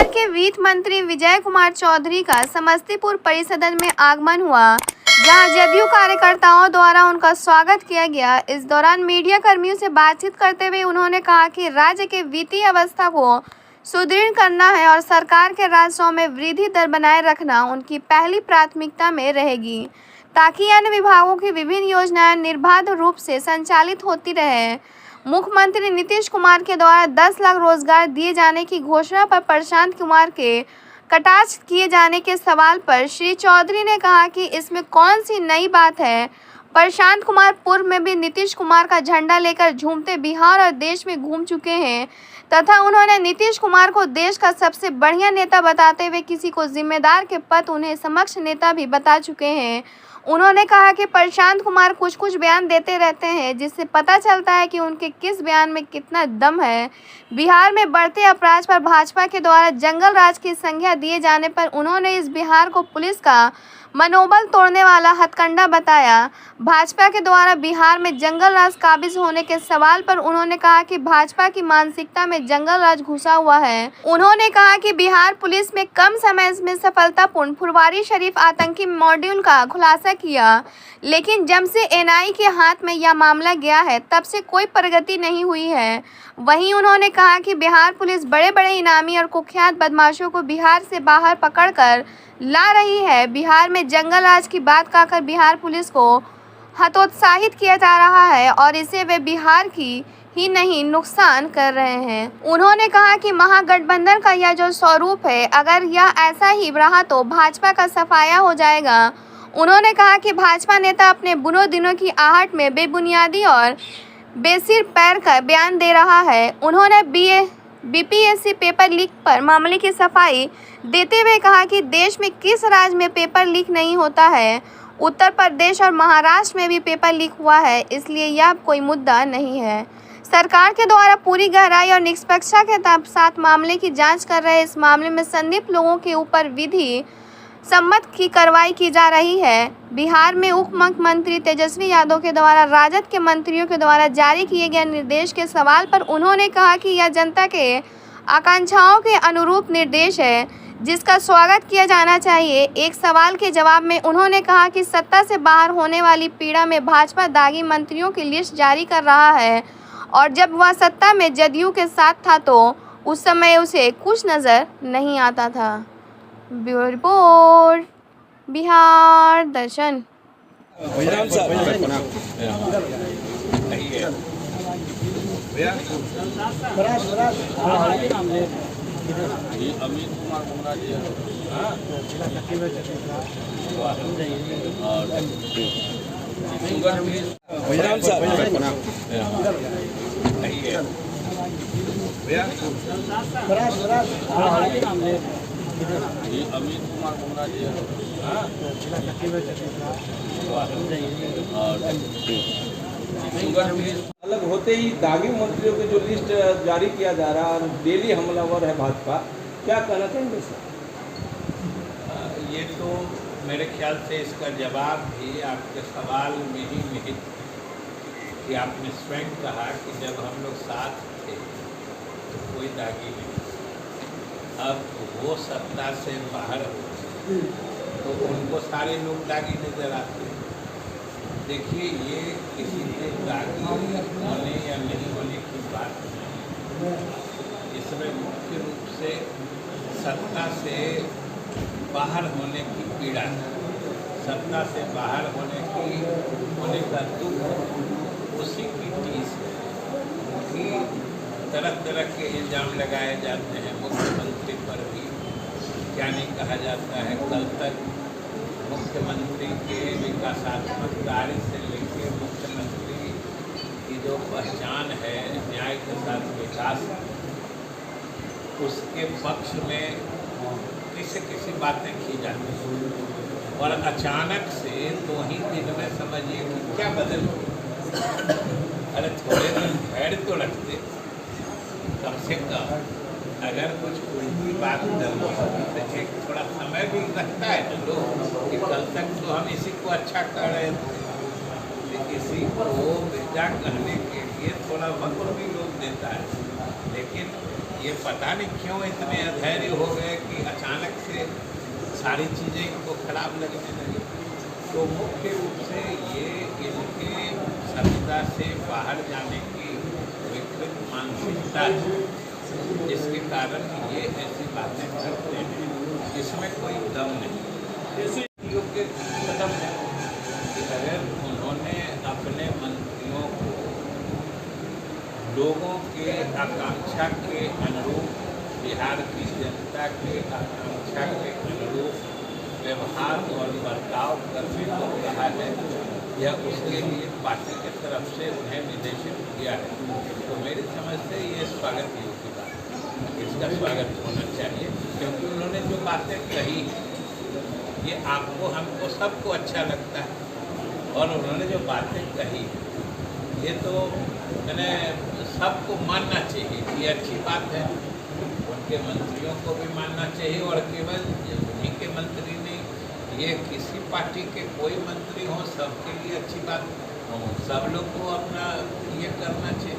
बिहार के वित्त मंत्री विजय कुमार चौधरी का समस्तीपुर परिसदन में आगमन हुआ, जहां जदयू कार्यकर्ताओं द्वारा उनका स्वागत किया गया। इस दौरान मीडिया कर्मियों से बातचीत करते हुए उन्होंने कहा कि राज्य के वित्तीय अवस्था को सुदृढ़ करना है और सरकार के राजस्व में वृद्धि दर बनाए रखना उनकी पहली प्राथमिकता में रहेगी, ताकि अन्य विभागों की विभिन्न योजनाएं निर्बाध रूप से संचालित होती रहे। मुख्यमंत्री नीतीश कुमार के द्वारा 10 लाख रोजगार दिए जाने की घोषणा पर प्रशांत कुमार के कटाक्ष किए जाने के सवाल पर श्री चौधरी ने कहा कि इसमें कौन सी नई बात है। प्रशांत कुमार पूर्व में भी नीतीश कुमार का झंडा लेकर झूमते बिहार और देश में घूम चुके हैं तथा उन्होंने नीतीश कुमार को देश का सबसे बढ़िया नेता बताते हुए किसी को जिम्मेदार के पद उन्हें समक्ष नेता भी बता चुके हैं। उन्होंने कहा कि प्रशांत कुमार कुछ बयान देते रहते हैं, जिससे पता चलता है कि उनके किस बयान में कितना दम है। बिहार में बढ़ते अपराध पर भाजपा के द्वारा जंगल राज की संज्ञा दिए जाने पर उन्होंने इस बिहार को पुलिस का मनोबल तोड़ने वाला हथकंडा बताया। भाजपा के द्वारा बिहार में जंगल राज काबिज होने के सवाल पर उन्होंने कहा कि भाजपा की मानसिकता में जंगल राज घुसा हुआ है। उन्होंने कहा कि बिहार पुलिस में कम समय में सफलतापूर्ण फुलवारी शरीफ आतंकी मॉड्यूल का खुलासा किया, लेकिन जब से एनआई के हाथ में यह मामला गया है तब से कोई प्रगति नहीं हुई है। वहीं उन्होंने कहा कि बिहार पुलिस बड़े बड़े इनामी और कुख्यात बदमाशों को बिहार से बाहर पकड़कर ला रही है। बिहार में जंगल राज की बात कहकर बिहार पुलिस को हतोत्साहित किया जा रहा है और इसे वे बिहार की ही नहीं नुकसान कर रहे हैं। उन्होंने कहा कि महागठबंधन का यह जो स्वरूप है, अगर यह ऐसा ही रहा तो भाजपा का सफाया हो जाएगा। उन्होंने कहा कि भाजपा नेता अपने बुनों दिनों की आहट में बेबुनियादी और बेसिर पैर का बयान दे रहा है। उन्होंने बीपीएससी पेपर लीक पर मामले की सफाई देते हुए कहा कि देश में किस राज्य में पेपर लीक नहीं होता है। उत्तर प्रदेश और महाराष्ट्र में भी पेपर लीक हुआ है, इसलिए यह कोई मुद्दा नहीं है। सरकार के द्वारा पूरी गहराई और निष्पक्षता के साथ मामले की जांच कर रहे इस मामले में संदिग्ध लोगों के ऊपर विधि सम्मत की कार्रवाई की जा रही है। बिहार में उप मुख्यमंत्री तेजस्वी यादव के द्वारा राजद के मंत्रियों के द्वारा जारी किए गए निर्देश के सवाल पर उन्होंने कहा कि यह जनता के आकांक्षाओं के अनुरूप निर्देश है, जिसका स्वागत किया जाना चाहिए। एक सवाल के जवाब में उन्होंने कहा कि सत्ता से बाहर होने वाली पीड़ा में भाजपा दागी मंत्रियों की लिस्ट जारी कर रहा है और जब वह सत्ता में जदयू के साथ था तो उस समय उसे कुछ नज़र नहीं आता था। ब्यूरो रिपोर्ट, बिहार दर्शन। अमित कुमार कुमरा जी अमित कुमार कुमरा जी अलग होते ही दागी मंत्रियों की जो लिस्ट जारी किया जा रहा है, डेली हमलावर है भाजपा, क्या कहना चाहेंगे सर? ये तो मेरे ख्याल से इसका जवाब भी आपके सवाल में ही निहित है कि आपने स्वयं कहा कि जब हम लोग साथ थे तो कोई दागी नहीं, अब वो सत्ता से बाहर हो तो उनको सारे लोग दागी नजर आते हैं। देखिए, ये किसी के दागी होने या नहीं होने की बात नहीं, इसमें मुख्य रूप से सत्ता से बाहर होने की पीड़ा है, सत्ता से बाहर होने का दुख, उसी की टीस है कि तरह तरह के इल्ज़ाम लगाए जाते हैं मुख्यमंत्री पर भी। क्या नहीं कहा जाता है, कल तक मुख्यमंत्री के विकासात्मक कार्य से लेकर मुख्यमंत्री की जो पहचान है न्याय के साथ विकास, उसके पक्ष में किसी बातें की जाती हैं और अचानक से 2 ही दिन में समझिए कि क्या बदल गया। अरे थोड़े दिन खैर तो रखते, कम से कम अगर कुछ उल्टी बात करनी होती तो एक थोड़ा समय भी लगता है तो लोग कि कल तक तो हम इसी को अच्छा कर रहे थे, किसी को बेजा कहने के लिए थोड़ा वक्त भी लोग देता है, लेकिन ये पता नहीं क्यों इतने अधैर्य हो गए कि अचानक से सारी चीज़ें इनको खराब लगने लगी। तो मुख्य रूप से ये इनके सत्ता से बाहर जाने की विकृत मानसिकता है, जिसके कारण ये ऐसी बातें करते हैं। इसमें कोई दम नहीं। जैसे योग्य कदम है कि अगर उन्होंने अपने मंत्रियों को लोगों के आकांक्षा के अनुरूप, बिहार की जनता के आकांक्षा के अनुरूप व्यवहार और बर्ताव करने को कहा है, या उसके लिए पार्टी की तरफ से उन्हें निर्देशित किया है, तो मेरी समझ से ये स्वागत योग्य बात है। इसका स्वागत होना चाहिए, क्योंकि उन्होंने जो बातें कही ये आपको हमको सबको अच्छा लगता है। और उन्होंने जो बातें कही ये तो मैंने सबको मानना चाहिए, ये अच्छी बात है। उनके मंत्रियों को भी मानना चाहिए, और केवल उन्हीं के मंत्री नहीं, ये किसी पार्टी के कोई मंत्री हो सबके लिए अच्छी बात हो। सब लोग को अपना ये करना चाहिए।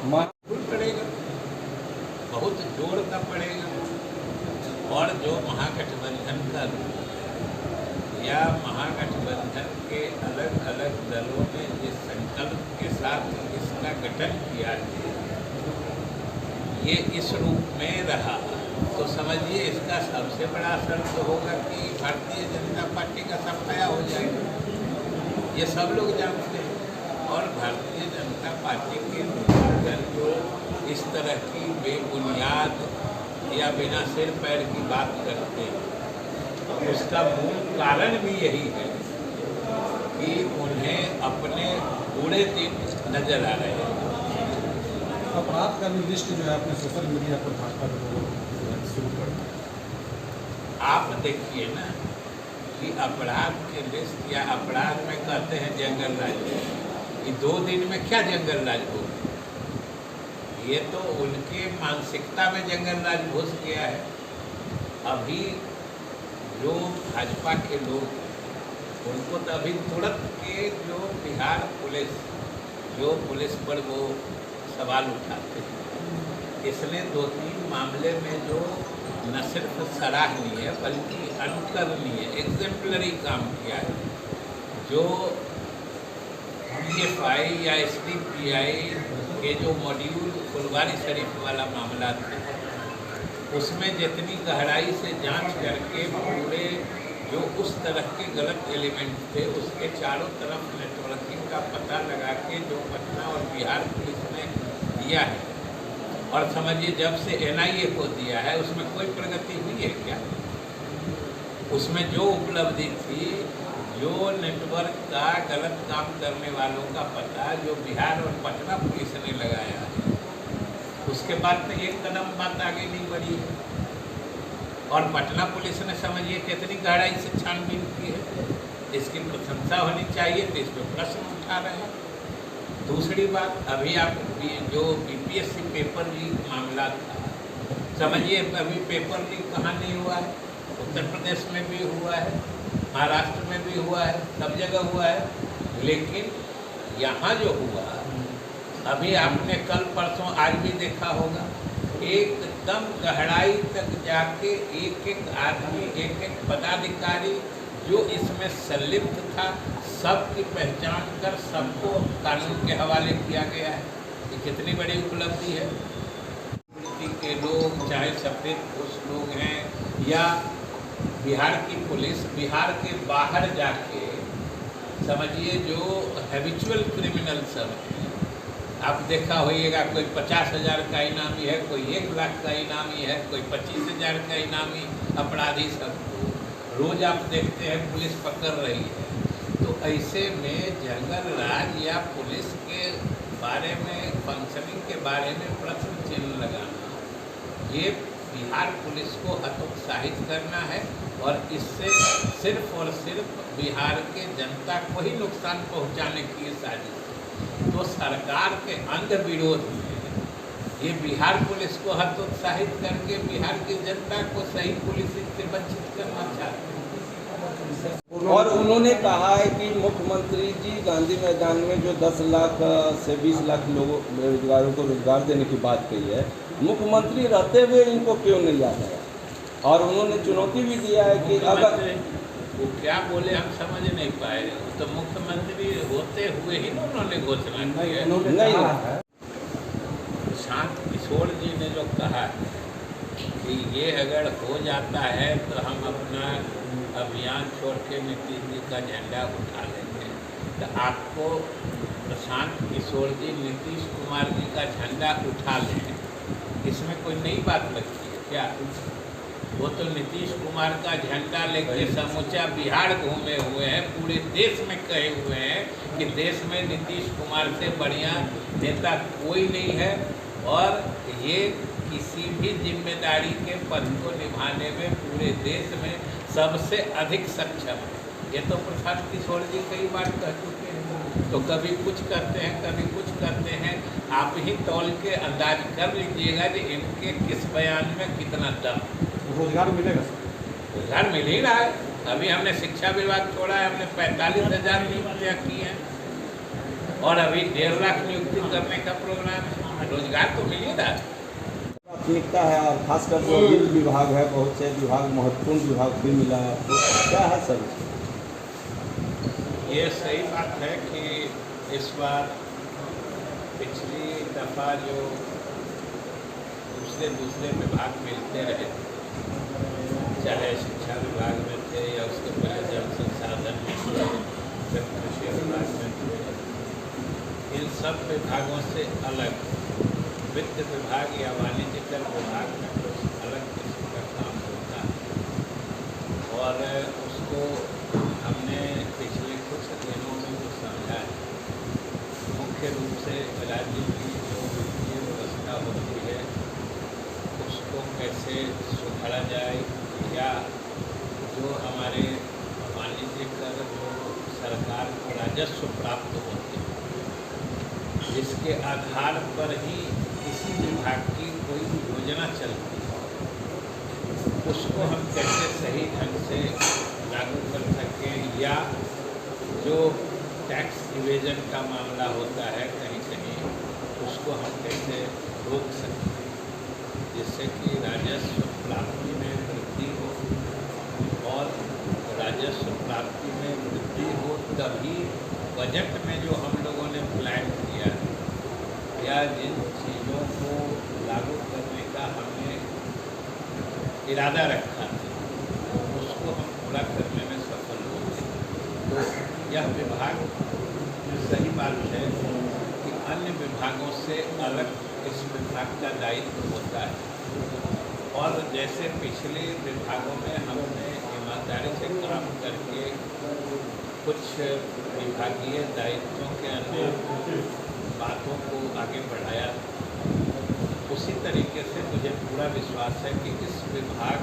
जरूर पड़ेगा, बहुत जोर का पड़ेगा। और जो महागठबंधन का रूप है या महागठबंधन के अलग अलग दलों ने जिस संकल्प के साथ इसका गठन किया है, ये इस रूप में रहा, तो समझिए इसका सबसे बड़ा असर तो होगा कि भारतीय जनता पार्टी का सफाया हो जाएगा। ये सब लोग जानते हैं। और भारतीय जनता पार्टी के नेतागण जो इस तरह की बेबुनियाद या बिना सिर पैर की बात करते हैं, उसका मूल कारण भी यही है कि उन्हें अपने बुरे दिन नजर आ रहे हैं। अपराध का भी लिस्ट जो है अपने सोशल मीडिया पर भाजपा के लोगों शुरू कर दिया। आप देखिए ना कि अपराध के लिस्ट या अपराध में कहते हैं जंगल राज, ये 2 दिन में क्या जंगल राज हो? ये तो उनके मानसिकता में जंगल राज घुस गया है। अभी जो भाजपा के लोग हैं उनको तो अभी तुरंत के जो बिहार पुलिस पर वो सवाल उठाते हैं, इसने 2-3 मामले में जो न सिर्फ सराहनीय बल्कि अनुकरणीय एग्जेम्पलरी काम किया है। जो PFI या SDPI के जो मॉड्यूल फुलवारी शरीफ वाला मामला था, उसमें जितनी गहराई से जांच करके पूरे जो उस तरह के गलत एलिमेंट थे उसके चारों तरफ नेटवर्किंग का पता लगा के जो पटना और बिहार पुलिस ने दिया है, और समझिए जब से NIA को दिया है उसमें कोई प्रगति हुई है क्या? उसमें जो उपलब्धि थी, जो नेटवर्क का गलत काम करने वालों का पता जो बिहार और पटना पुलिस ने लगाया है, उसके बाद तो एक कदम बात आगे नहीं बढ़ी है। और पटना पुलिस ने समझिए कितनी गहराई से छानबीन की है, इसकी प्रशंसा होनी चाहिए, तो इस पर प्रश्न उठा रहे हैं। दूसरी बात, अभी आप जो BPSC पेपर लीक मामला था, समझिए अभी पेपर लीक कहाँ नहीं हुआ है? उत्तर प्रदेश में भी हुआ है, महाराष्ट्र में भी हुआ है, सब जगह हुआ है। लेकिन यहाँ जो हुआ, अभी आपने कल परसों आज भी देखा होगा, एकदम गहराई तक जाके एक एक आदमी, एक एक पदाधिकारी जो इसमें संलिप्त था, सबकी पहचान कर सबको कानून के हवाले किया गया है। ये कितनी बड़ी उपलब्धि है। के लोग चाहे सफेद पोष लोग हैं या बिहार की पुलिस, बिहार के बाहर जाके समझिए जो हैबिचुअल क्रिमिनल सब हैं, आप देखा होइएगा कोई 50,000 का इनामी है, कोई 1 लाख का इनामी है, कोई 25,000 का इनामी अपराधी सबको रोज आप देखते हैं पुलिस पकड़ रही है। तो ऐसे में जंगल राज या पुलिस के बारे में, फंक्शनिंग के बारे में प्रश्न चिन्ह लगाना, ये बिहार पुलिस को हतोत्साहित करना है, और इससे सिर्फ और सिर्फ बिहार के जनता को ही नुकसान पहुंचाने की साजिश है। तो सरकार के अंध विरोध में ये बिहार पुलिस को हतोत्साहित करके बिहार की जनता को सही पुलिस से वंचित करना चाहते हैं। और उन्होंने कहा है कि मुख्यमंत्री जी गांधी मैदान में जो 10 लाख से 20 लाख लोगों बेरोजगारों को रोजगार देने की बात कही है, मुख्यमंत्री रहते हुए इनको क्यों नहीं याद आया? और उन्होंने चुनौती भी दिया है कि अगर वो क्या बोले हम समझ नहीं पाए। तो मुख्यमंत्री होते हुए ही ना उन्होंने घोषणा की है। नहीं, प्रशांत किशोर जी ने जो कहा कि ये अगर हो जाता है तो हम अपना अभियान छोड़ के नीतीश जी का झंडा उठा लेंगे। तो आपको प्रशांत किशोर जी नीतीश कुमार जी का झंडा उठा लें, इसमें कोई नई बात लगती है क्या? वो तो नीतीश कुमार का झंडा लेके समूचा बिहार घूमे हुए हैं, पूरे देश में कहे हुए हैं कि देश में नीतीश कुमार से बढ़िया नेता कोई नहीं है और ये किसी भी जिम्मेदारी के पद को निभाने में पूरे देश में सबसे अधिक सक्षम है। ये तो प्रशांत किशोर जी कई बार कह चुके हैं। तो कभी कुछ करते हैं, कभी कुछ करते हैं। आप ही तौल के अंदाज कर लीजिएगा कि इनके किस बयान में कितना दम। रोजगार मिलेगा सर? रोजगार मिल ही रहा है। अभी हमने शिक्षा विभाग छोड़ा है, हमने 45,000 नियुक्तियाँ की हैं और अभी 1.5 लाख नियुक्ति करने का प्रोग्राम है। रोजगार तो मिल ही रहा है। प्राथमिकता है और खासकर जो वित्त विभाग है, बहुत से विभाग महत्वपूर्ण विभाग भी मिला है, तो क्या है सर? ये सही बात है कि इस बार पिछली दफ़ा जो दूसरे विभाग मिलते रहे, चाहे शिक्षा विभाग में थे या उसके पहले जल संसाधन में थे, फिर कृषि विभाग में थे, इन सब विभागों से अलग वित्त विभाग या वाणिज्य कर विभाग में कुछ अलग किस्म का काम होता है और उसको हमने पिछले कुछ दिनों में जो समझा है, मुख्य रूप से राज्य की जो वित्तीय व्यवस्था होती है उसको कैसे सुधारा जाए या जो हमारे वाणिज्य कर जो सरकार को राजस्व प्राप्त होते हैं, जिसके आधार पर ही किसी विभाग की कोई योजना चलती है, उसको हम कैसे सही ढंग से लागू कर सकें या जो टैक्स इवेजन का मामला होता है कहीं कहीं, उसको हम कैसे रोक सकें जिससे कि राजस्व प्राप्ति में वृद्धि हो और राजस्व प्राप्ति में वृद्धि हो तभी बजट में जो हम लोगों ने प्लान किया या जिन चीज़ों को लागू करने का हमने इरादा रखा था उसको हम पूरा करने में सफल होंगे। तो यह विभाग सही बात है कि अन्य विभागों से अलग इस विभाग का दायित्व होता है और जैसे पिछले विभागों में हमने ईमानदारी से काम करके कुछ विभागीय दायित्वों के अन्य बातों को आगे बढ़ाया, उसी तरीके से मुझे पूरा विश्वास है कि इस विभाग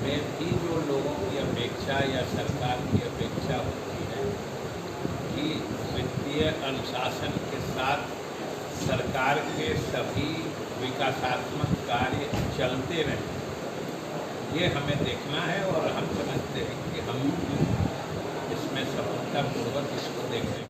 में भी जो लोगों की अपेक्षा या सरकार की अपेक्षा होती है कि वित्तीय अनुशासन के साथ सरकार के सभी विकासात्मक कार्य चलते रहें, ये हमें देखना है और हम समझते हैं कि हम इसमें सफलतापूर्वक इसको देखें।